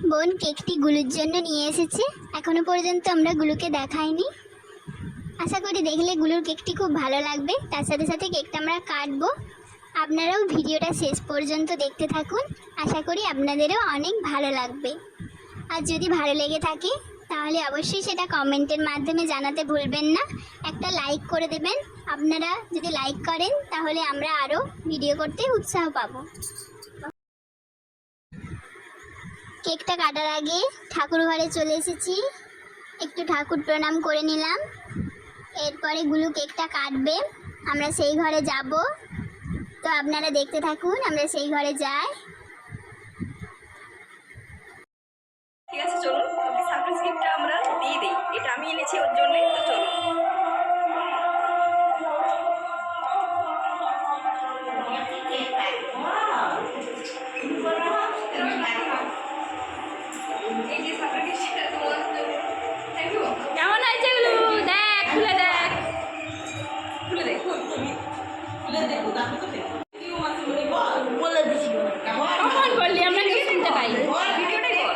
বোন কেকটি গুলুর জন্য নিয়ে এসেছে। এখনো পর্যন্ত আমরা গুলুকে দেখাইনি। আশা করি দেখলে গুলুর কেকটি খুব ভালো লাগবে। তার সাথে সাথে কেকটা আমরা কাটবো। আপনারাও ভিডিওটা শেষ পর্যন্ত দেখতে থাকুন। আশা করি আপনাদেরও অনেক ভালো লাগবে। আর যদি ভালো লেগে থাকে তাহলে অবশ্যই সেটা কমেন্টের মাধ্যমে জানাতে ভুলবেন না। একটা লাইক করে দেবেন। আপনারা যদি লাইক করেন তাহলে আমরা আরও ভিডিও করতে উৎসাহ পাবো। কেকটা কাটার আগে ঠাকুর ঘরে চলে এসেছি, একটু ঠাকুর প্রণাম করে নিলাম। এরপরে গুলু কেকটা কাটবে, আমরা সেই ঘরে যাব। তো আপনারা দেখতে থাকুন, আমরা সেই ঘরে যাই। ঠিক আছে, চলুন ওকে সারপ্রাইজ গিফটটা আমরা দিয়ে দিই। এটা আমি এনেছি ওর জন্য, তো চলুন। কেমন আছে এগুলো? দেখ, খুলে দেখ, খুলে দেখ, খুলে দেখ। বলে দিছি কখন বললি? আমরা কিছু শুনতে পাই। ভিডিওটাই কর।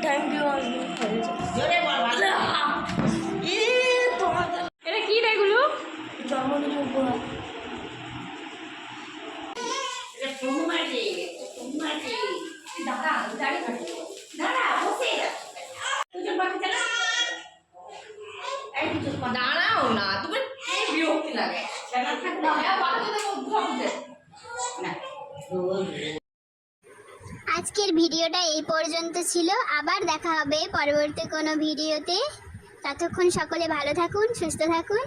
Thank you. এটা কি রে গুলো? জন্মদিন উপহার। দাঁড়াও না, তুমি বিরক্তি লাগে। আজকের ভিডিওটা এই পর্যন্ত ছিল। আবার দেখা হবে পরবর্তী কোনো ভিডিওতে। ততক্ষণ সকলে ভালো থাকুন, সুস্থ থাকুন।